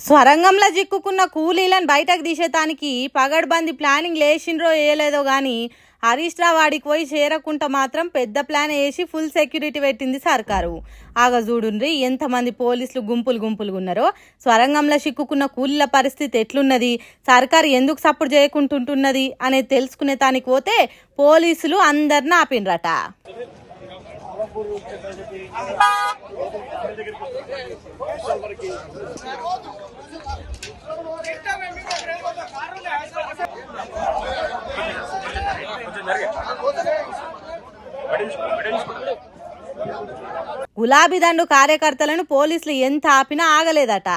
స్వరంగంలో చిక్కుకున్న కూలీలను బయటకు తీసేటానికి పగడ్బందీ ప్లానింగ్ లేచిండ్రో వేయలేదో గాని హరీష్ రావు వాడికి పోయి చేరకుంటా మాత్రం పెద్ద ప్లాన్ వేసి ఫుల్ సెక్యూరిటీ పెట్టింది సర్కారు. ఆగ చూడుండ్రి ఎంతమంది పోలీసులు గుంపులుగా ఉన్నారో. స్వరంగంలో చిక్కుకున్న కూలీల పరిస్థితి ఎట్లున్నది, సర్కారు ఎందుకు సపోర్ట్ చేయకుంటుంటున్నది అనేది తెలుసుకునే తానికి పోతే పోలీసులు అందరిని ఆపినరట. గులాబీ దండు కార్యకర్తలను పోలీసులు ఎంత ఆపినా ఆగలేదట.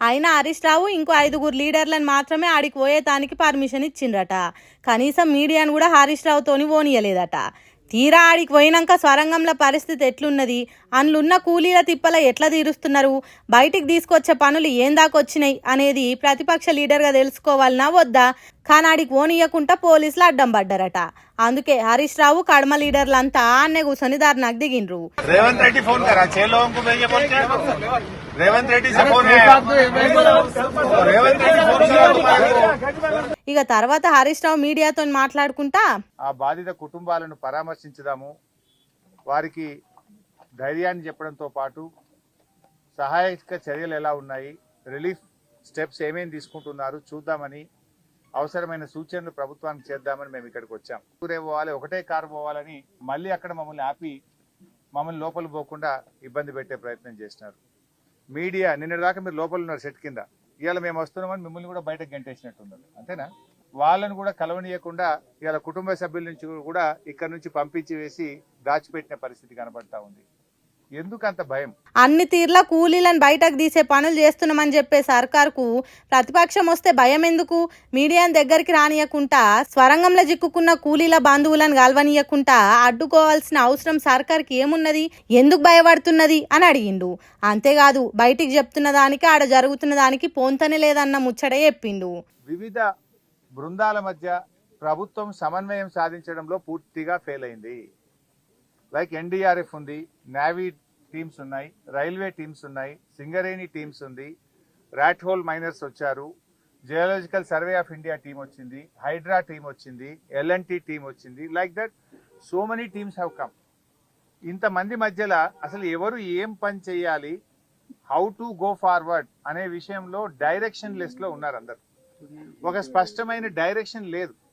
అయినా హరీష్ రావు ఇంకో 5 లీడర్లను మాత్రమే ఆడికి పోయేతానికి పర్మిషన్ ఇచ్చిండ్రట. కనీసం మీడియాను కూడా హరీష్ రావుతోని పోనీయలేదట. తీరా ఆడికి పోయినాక స్వరంగంలో పరిస్థితి ఎట్లున్నది, అందులున్న కూలీల తిప్పల ఎట్లా తీరుస్తున్నారు, బయటికి తీసుకొచ్చే పనులు ఏం దాకొచ్చినాయి అనేది ప్రతిపక్ష లీడర్గా తెలుసుకోవాలన్నా వద్దా? కానీ ఆడికి ఓనియకుండా పోలీసులు అడ్డం పడ్డారట. అందుకే హరీష్ రావు కడమ లీడర్లంతా ఆన్నే కూర్చొని ధర్నాకు దిగిండ్రు. రేవంత్ రెడ్డి ఫోన్ करा 6 लोगों को भेजे बोल के రేవంత్ రెడ్డి से फोन है రేవంత్ రెడ్డి फोन करा. ఇక తర్వాత హరీష్ రావు మీడియాతో మాట్లాడుకుంటా ఆ బాధిత కుటుంబాలను పరామర్శించుదాము, వారికి ధైర్యాన్ని చెప్పడంతో పాటు సహాయక చర్యలు ఎలా ఉన్నాయి, రిలీఫ్ స్టెప్స్ ఏమేమి తీసుకుంటున్నారు చూద్దామని, అవసరమైన సూచనలు ప్రభుత్వానికి చేద్దామని మేము ఇక్కడికి వచ్చాం. ఊరే పోవాలి, ఒకటే కారు పోవాలని మళ్ళీ అక్కడ మమ్మల్ని ఆపి మమ్మల్ని లోపల పోకుండా ఇబ్బంది పెట్టే ప్రయత్నం చేసినారు. మీడియా నిన్నటిదాకా మీరు లోపల ఉన్నారు సెట్ కింద, ఇవాళ మేము వస్తున్నామని మిమ్మల్ని కూడా బయటకు గంటేసినట్టున్నారు. అంతేనా? వాళ్ళను కూడా కలవనీయకుండా ఇవాళ కుటుంబ సభ్యుల నుంచి కూడా ఇక్కడ నుంచి పంపించి వేసి దాచిపెట్టిన పరిస్థితి కనబడతా ఉంది. ఎందుకు అంత భయం? అన్ని తీర్ల కూలీలను బయటకు తీసే పనులు చేస్తున్నామని చెప్పే సర్కారుకు ప్రతిపక్షం వస్తే భయం ఎందుకు? మీడియాను దగ్గరికి రానియకుండా, స్వరంగంలో చిక్కుకున్న కూలీల బంధువులను కలవనీయకుండా అడ్డుకోవాల్సిన అవసరం సర్కారుకి ఏమున్నది? ఎందుకు భయపడుతున్నది అని అడిగిండు. అంతేకాదు బయటికి చెప్తున్న దానికి ఆడ జరుగుతున్న దానికి పొంతనే లేదన్న ముచ్చడే చెప్పిండు. వివిధ బృందాల మధ్య ప్రభుత్వం సమన్వయం సాధించడంలో పూర్తిగా ఫెయిల్ అయింది. లైక్ ఎన్డీఆర్ఎఫ్ ఉంది, నేవీ టీమ్స్ ఉన్నాయి, రైల్వే టీమ్స్ ఉన్నాయి, సింగరేణి టీమ్స్ ఉంది, ర్యాట్ హోల్ మైనర్స్ వచ్చారు, geological survey of India team వచ్చింది, హైడ్రా టీం వచ్చింది, ఎల్ఎన్టీ టీం వచ్చింది. Like that so many teams have come. ఇంతమంది మధ్యలో అసలు ఎవరు ఏం పని చేయాలి, హౌ టు గో ఫార్వర్డ్ అనే విషయంలో డైరెక్షన్ లెస్ లో ఉన్నారు అందరు. ఒక స్పష్టమైన డైరెక్షన్ లేదు.